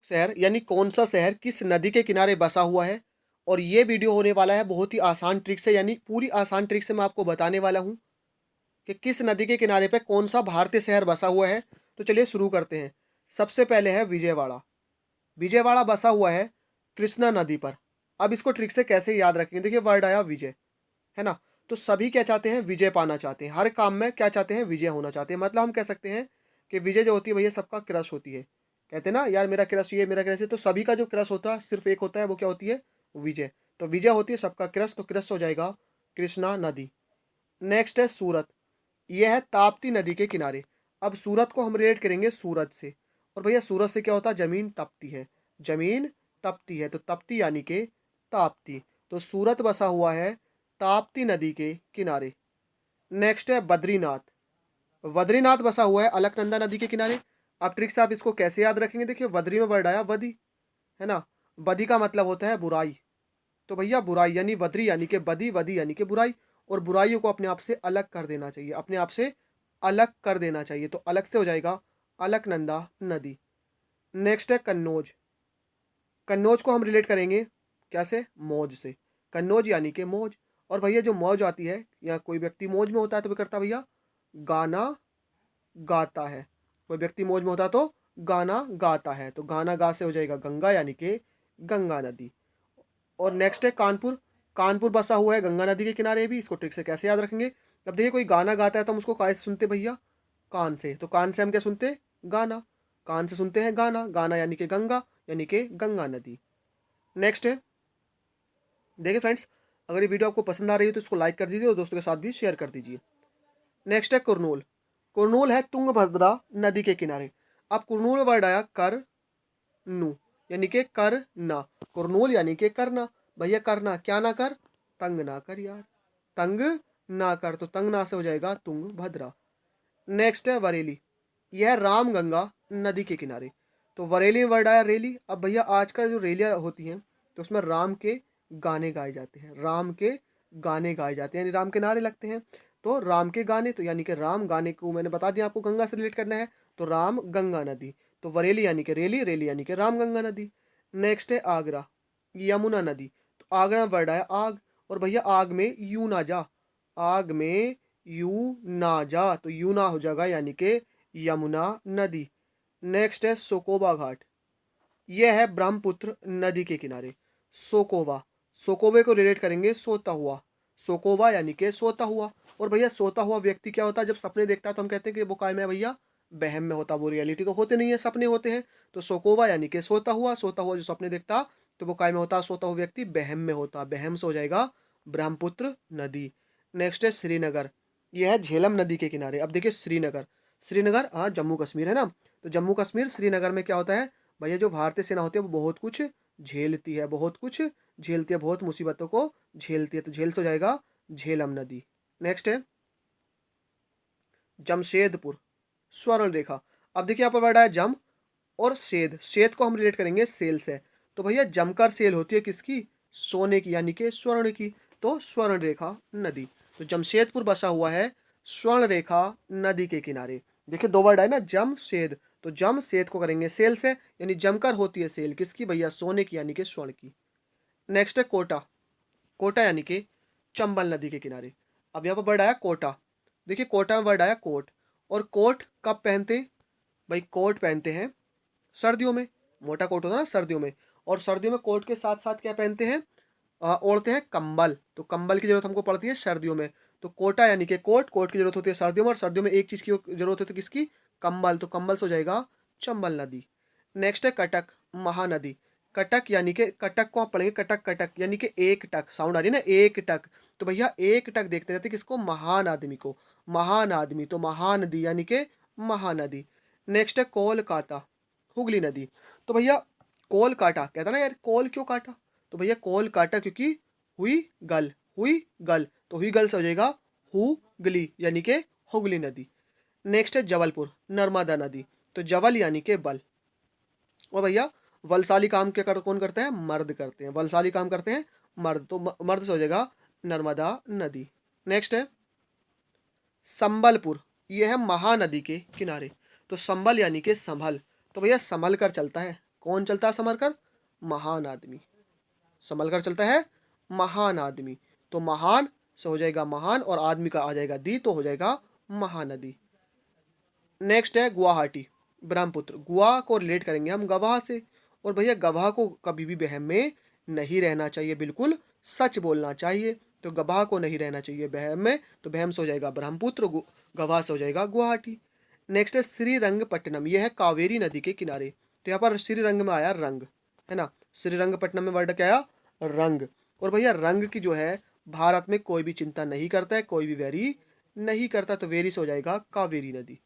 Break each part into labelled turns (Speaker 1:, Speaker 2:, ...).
Speaker 1: शहर यानी कौन सा शहर किस नदी के किनारे बसा हुआ है। और ये वीडियो होने वाला है बहुत ही आसान ट्रिक से, यानी पूरी आसान ट्रिक से मैं आपको बताने वाला हूँ कि किस नदी के किनारे पे कौन सा भारतीय शहर बसा हुआ है। तो चलिए शुरू करते हैं। सबसे पहले है विजयवाड़ा। विजयवाड़ा बसा हुआ है कृष्णा नदी पर। अब इसको ट्रिक से कैसे याद रखेंगे, देखिए वर्ड आया विजय, है ना। तो सभी क्या चाहते हैं, विजय पाना चाहते हैं, हर काम में क्या चाहते हैं, विजय होना चाहते हैं। मतलब हम कह सकते हैं कि विजय जो होती है भैया सबका क्रश होती है। कहते हैं ना यार मेरा क्रश ये, मेरा क्रश ये, तो सभी का जो क्रश होता है सिर्फ एक होता है, वो क्या होती है, विजय। तो विजय होती है सबका क्रश, तो क्रश हो जाएगा कृष्णा नदी। नेक्स्ट है सूरत। यह है ताप्ती नदी के किनारे। अब सूरत को हम रिलेट करेंगे सूरज से, और भैया सूरज से क्या होता है, जमीन तपती है, जमीन तपती है, तो तपती यानी के ताप्ती। तो सूरत बसा हुआ है ताप्ती नदी के किनारे। नेक्स्ट है बद्रीनाथ। बद्रीनाथ बसा हुआ है अलकनंदा नदी के किनारे। अब ट्रिक से आप इसको कैसे याद रखेंगे, देखिए बद्री में वर्ड आया बदी, है ना। बदी का मतलब होता है बुराई, तो भैया बुराई यानी बद्री यानी कि बदी, बदी यानी कि बुराई। और बुराइयों को अपने आप से अलग कर देना चाहिए, अपने आप से अलग कर देना चाहिए, तो अलग से हो जाएगा अलकनंदा नदी। नेक्स्ट है कन्नौज। कन्नौज को हम रिलेट करेंगे कैसे, मौज से। कन्नौज यानी कि मौज। और भैया जो मौज आती है या कोई व्यक्ति मौज में होता है तो भी करता भैया गाना गाता है। कोई व्यक्ति मौज में होता है तो गाना गाता है, तो गाना गा से हो जाएगा गंगा यानी कि गंगा नदी। और नेक्स्ट है कानपुर। कानपुर बसा हुआ है गंगा नदी के किनारे भी। इसको ट्रिक से कैसे याद रखेंगे, अब देखिए कोई गाना गाता है तो हम उसको काय से सुनते भैया, कान से। तो कान से हम क्या सुनते, गाना। कान से सुनते हैं गाना, गाना यानी कि गंगा, यानी कि गंगा नदी। नेक्स्ट है, देखिए फ्रेंड्स, अगर ये वीडियो आपको पसंद आ रही है तो इसको लाइक कर दीजिए और दोस्तों के साथ भी शेयर कर दीजिए। नेक्स्ट है कुरनूल। कुरनूल है तुंगभद्रा नदी के किनारे। अब कुरनूल में वर्ड आया कर नु, यानी कि करना। कुरनूल यानी कि करना। भैया करना क्या ना कर, तंग ना कर यार, तंग ना कर, तो तंग ना से हो जाएगा तुंग भद्रा। नेक्स्ट है बरेली। यह रामगंगा नदी के किनारे। तो बरेली में वर्ड आया रेली। अब भैया आजकल जो रैलियां होती हैं तो उसमें राम के गाने गाए जाते हैं, राम के गाने गाए जाते हैं, यानी राम के नारे लगते हैं। तो राम के गाने, तो यानी कि राम गाने को मैंने बता दिया आपको गंगा से रिलेट करना है, तो राम गंगा नदी। तो बरेली यानी कि रेली, रेली यानी कि राम गंगा नदी। नेक्स्ट है आगरा। यमुना नदी। तो आगरा में वर्ड आया आग। और भैया आग में यू ना जा, आग में यू ना जा, तो यू ना हो जाएगा यानी कि यमुना नदी। नेक्स्ट है सोकोबा घाट। यह है ब्रह्मपुत्र नदी के किनारे। सोकोबा, सोकोबे को रिलेट करेंगे सोता हुआ, सोकोबा यानी कि सोता हुआ। और भैया सोता हुआ व्यक्ति क्या होता है, जब सपने देखता है तो हम कहते हैं कि वो काय में है भैया, बहम में होता, वो रियलिटी तो होते नहीं है, सपने होते हैं। तो सोकोबा यानी कि सोता हुआ, सोता हुआ जो सपने देखता तो वो काय में होता, सोता हुआ व्यक्ति बहम में होता, बहम से हो जाएगा ब्रह्मपुत्र नदी। नेक्स्ट है श्रीनगर। यह है झेलम नदी के किनारे। अब देखिए श्रीनगर, श्रीनगर हाँ जम्मू कश्मीर है ना। तो जम्मू कश्मीर श्रीनगर में क्या होता है भैया, जो भारतीय सेना होती है वो बहुत कुछ झेलती है, बहुत कुछ झेलती है, बहुत मुसीबतों को झेलती है, तो झेल से हो जाएगा झेलम नदी। नेक्स्ट है जमशेदपुर स्वर्ण रेखा। अब देखिए यहाँ पर वर्ड आया जम और सेद, सेद को हम रिलेट करेंगे सेल से। तो भैया जमकर सेल होती है किसकी, सोने की, यानी कि स्वर्ण की। तो स्वर्ण रेखा नदी। तो जमशेदपुर बसा हुआ है स्वर्ण रेखा नदी के किनारे। देखिए दो वर्ड है ना, जम सेद। तो जम सेद को करेंगे सेल से, यानी जमकर होती है सेल किसकी भैया, सोने की, यानी कि स्वर्ण की। नेक्स्ट है कोटा। कोटा यानी कि चंबल नदी के किनारे। अब यहाँ पर वर्ड आया कोटा। देखिए कोटा में वर्ड आया कोट। और कोट कब पहनते भाई, कोट पहनते हैं सर्दियों में, मोटा कोट होता है ना सर्दियों में। और सर्दियों में कोट के साथ साथ क्या पहनते हैं, ओढ़ते हैं कंबल। तो कंबल की जरूरत हमको पड़ती है सर्दियों में। तो कोटा यानी कि कोट, कोट की जरूरत होती है सर्दियों में, और सर्दियों में एक चीज़ की जरूरत होती है किसकी, कंबल। तो कंबल से हो जाएगा चंबल नदी। नेक्स्ट है कटक महानदी। कटक यानी कि कटक को आप पढ़ेंगे कटक, कटक यानी कि एक टक, साउंड आ रही है ना, एक टक। तो भैया एक टक देखते रहते किसको, महान आदमी को, महान आदमी। तो महानदी यानी कि महानदी। नेक्स्ट है कोलकाता हुगली नदी। तो भैया कोल काटा, कहता ना यार कोल क्यों काटा, तो भैया कोल काटा क्योंकि हुई गल, हुई गल। तो हुई गल से हो जाएगा हुगली, यानी कि हुगली नदी। नेक्स्ट है जबलपुर नर्मदा नदी। तो जबल यानी कि बल। और भैया बलशाली काम क्या कौन करते हैं, मर्द करते हैं, बलशाली काम करते हैं मर्द। तो मर्द से हो जाएगा नर्मदा नदी। नेक्स्ट है संबलपुर। यह है महानदी के किनारे। तो संबल यानी कि संभल। तो भैया संभल कर चलता है, कौन चलता है संभल कर? महान आदमी। संभल कर चलता है महान आदमी। तो महान से हो जाएगा महान और आदमी का आ जाएगा दी, तो हो जाएगा महानदी। नेक्स्ट है गुवाहाटी, ब्रह्मपुत्र। गुआ को रिलेट करेंगे हम गवाह से, और भैया गवाह को कभी भी वहम में नहीं रहना चाहिए, बिल्कुल सच बोलना चाहिए। तो गवाह को नहीं रहना चाहिए वहम में, तो वहम से हो जाएगा ब्रह्मपुत्र, गवाह से हो जाएगा गुवाहाटी। नेक्स्ट है श्रीरंगपट्टनम, यह है कावेरी नदी के किनारे। तो यहाँ पर श्रीरंग में आया रंग, है ना। श्रीरंगपट्टनम में वर्ड क्या आया? रंग। और भैया रंग की जो है भारत में कोई भी चिंता नहीं करता है, कोई भी वेरी नहीं करता, तो वेरी से हो जाएगा कावेरी नदी।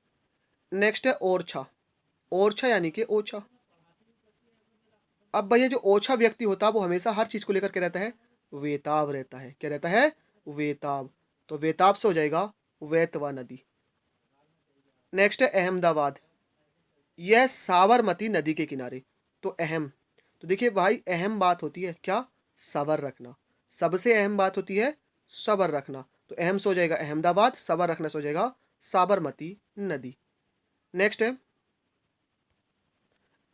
Speaker 1: नेक्स्ट है ओरछा, ओरछा यानी कि ओछा। अब भैया जो ओछा व्यक्ति होता है वो हमेशा हर चीज को लेकर के रहता है, वेताब रहता है। क्या रहता है? वेताब। तो वेताब से हो जाएगा वेतवा नदी। नेक्स्ट है अहमदाबाद, यह साबरमती नदी के किनारे। तो अहम, तो देखिए भाई अहम बात होती है क्या? सबर रखना। सबसे अहम बात होती है सबर रखना। तो अहम से हो जाएगा अहमदाबाद, सबर रखना से हो जाएगा साबरमती नदी। नेक्स्ट है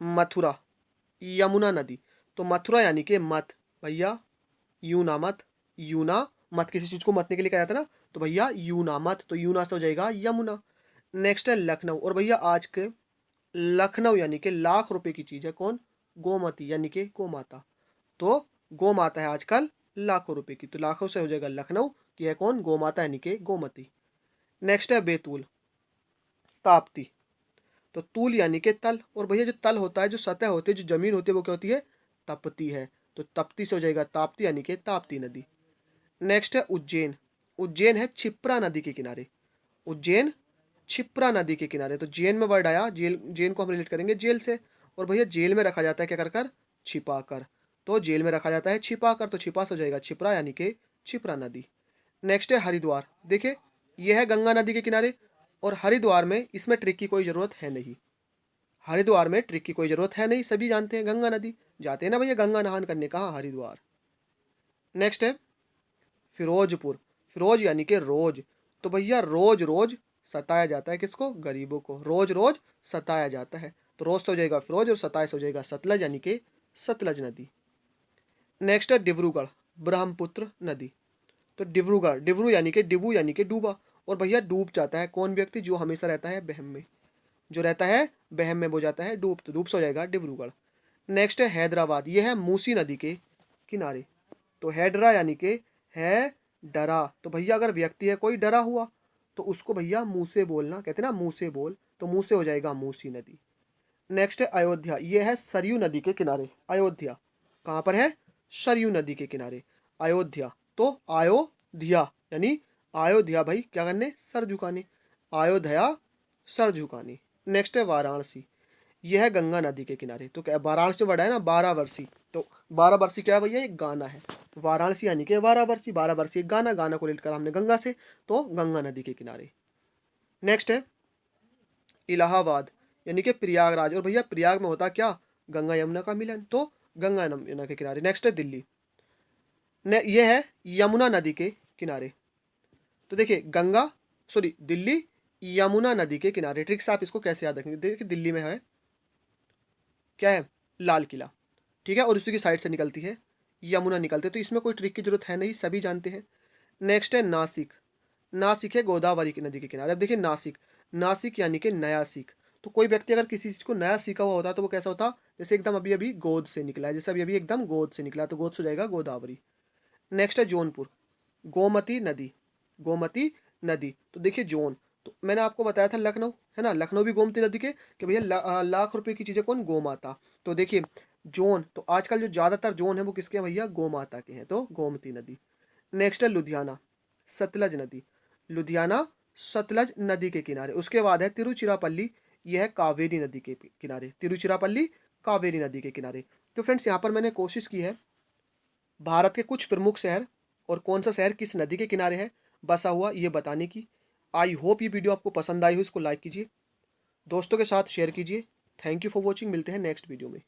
Speaker 1: मथुरा, यमुना नदी। तो मथुरा यानी कि मत, भैया यूना मत, यूना मत, किसी चीज को मतने के लिए कहा जाता है ना, तो भैया यूना मत, तो यूना से हो जाएगा यमुना। नेक्स्ट है लखनऊ, और भैया आज के लखनऊ यानी कि लाख रुपए की चीज है कौन? गोमती यानी कि गोमाता। तो गोमाता है आजकल लाखों रुपए की, तो लाखों से हो जाएगा लखनऊ, तो यह कौन? गोमाता यानी कि गोमती। नेक्स्ट है बैतूल, ताप्ती। तो तूल यानी कि तल, और भैया जो तल होता है, जो सतह होती है, जो जमीन होती है, वो क्या होती है? तपती है। तो तपती से हो जाएगा ताप्ती यानी कि ताप्ती नदी। नेक्स्ट है उज्जैन, उज्जैन है क्षिप्रा नदी के किनारे। उज्जैन क्षिप्रा नदी के किनारे। तो जेल में वर्ड आया, जेल, जेल को हम रिलेट करेंगे जेल से, और भैया जेल में रखा जाता है क्या कर कर? छिपा कर। तो जेल में रखा जाता है छिपा कर, तो छिपा से हो जाएगा छिपरा यानी कि क्षिप्रा नदी। नेक्स्ट है हरिद्वार, देखिए यह है गंगा नदी के किनारे, और हरिद्वार में इसमें ट्रिक की कोई ज़रूरत है नहीं। हरिद्वार में ट्रिक की कोई ज़रूरत है नहीं, सभी जानते हैं गंगा नदी, जाते हैं ना भैया गंगा नहान करने, कहाँ? हरिद्वार। नेक्स्ट है फिरोजपुर, फिरोज यानी कि रोज। तो भैया रोज रोज सताया जाता है किसको? गरीबों को, रोज रोज सताया जाता है। तो रोज से हो जाएगा फिरोज, और सताया से हो जाएगा सतलज यानी कि सतलज नदी। नेक्स्ट है डिब्रूगढ़, ब्रह्मपुत्र नदी। तो डिब्रूगढ़, डिब्रू यानी कि डिबू यानी कि डूबा, और भैया डूब जाता है कौन व्यक्ति? जो हमेशा रहता है बहम में, जो रहता है बहम में वो जाता है डूब, तो डूब से हो जाएगा डिब्रूगढ़। नेक्स्ट है हैदराबाद, यह है मूसी नदी के किनारे। तो हैदरा यानी कि है डरा, तो भैया अगर व्यक्ति है कोई डरा हुआ, तो उसको भैया मुंह से बोलना, कहते हैं ना मुंह से बोल, तो मुंह से हो जाएगा मूसी नदी। नेक्स्ट है अयोध्या, यह है सरयू नदी के किनारे। अयोध्या कहाँ पर है? सरयू नदी के किनारे अयोध्या। तो अयोध्या यानी अयोध्या भाई क्या करने? सर झुकाने, अयोध्या सर झुकाने। नेक्स्ट है वाराणसी, यह है गंगा नदी के किनारे। तो क्या वाराणसी वर्ड है ना, 12 वर्षी, तो 12 वर्षी क्या है भैया? एक गाना है। तो वाराणसी यानी कि 12 वर्षी, 12 वर्षी एक गाना, गाना को रिलेट करा हमने गंगा से, तो गंगा नदी के किनारे। नेक्स्ट है इलाहाबाद, यानी कि प्रयागराज, और भैया प्रयाग में होता क्या? गंगा यमुना का मिलन, तो गंगा यमुना के किनारे। नेक्स्ट है दिल्ली, यह है यमुना नदी के किनारे। तो देखिए गंगा, सॉरी दिल्ली यमुना नदी के किनारे। ट्रिक से आप इसको कैसे याद रखेंगे? देखिए दिल्ली में है क्या है? लाल किला, ठीक है, और उसी की साइड से निकलती है यमुना निकलते, तो इसमें कोई ट्रिक की जरूरत है नहीं, सभी जानते हैं। नेक्स्ट है नासिक, नासिक है गोदावरी की नदी के किनारे। अब देखिए नासिक, नासिक यानी कि नया सीख। तो कोई व्यक्ति अगर किसी चीज़ को नया सीखा हुआ होता तो वो कैसा होता? जैसे एकदम अभी अभी गोद से निकला है, जैसे अभी अभी एकदम गोद से निकला, तो गोद से हो जाएगा गोदावरी। नेक्स्ट है जौनपुर, गोमती नदी, गोमती नदी। तो देखिए जोन, तो मैंने आपको बताया था लखनऊ, है ना, लखनऊ भी गोमती नदी के, कि भैया लाख रुपए की चीज़ें कौन? गोमाता। तो देखिए जोन, तो आजकल जो ज़्यादातर जोन है वो किसके हैं भैया? गोमाता के हैं, तो गोमती नदी। नेक्स्ट है लुधियाना, सतलज नदी, लुधियाना सतलज नदी के किनारे। उसके बाद है तिरुचिरापल्ली, यह है कावेरी नदी के किनारे, तिरुचिरापल्ली कावेरी नदी के किनारे। तो फ्रेंड्स यहाँ पर मैंने कोशिश की है भारत के कुछ प्रमुख शहर और कौन सा शहर किस नदी के किनारे है बसा हुआ, ये बताने की। आई होप ये वीडियो आपको पसंद आई हो, इसको लाइक कीजिए, दोस्तों के साथ शेयर कीजिए। थैंक यू फॉर वॉचिंग, मिलते हैं नेक्स्ट वीडियो में।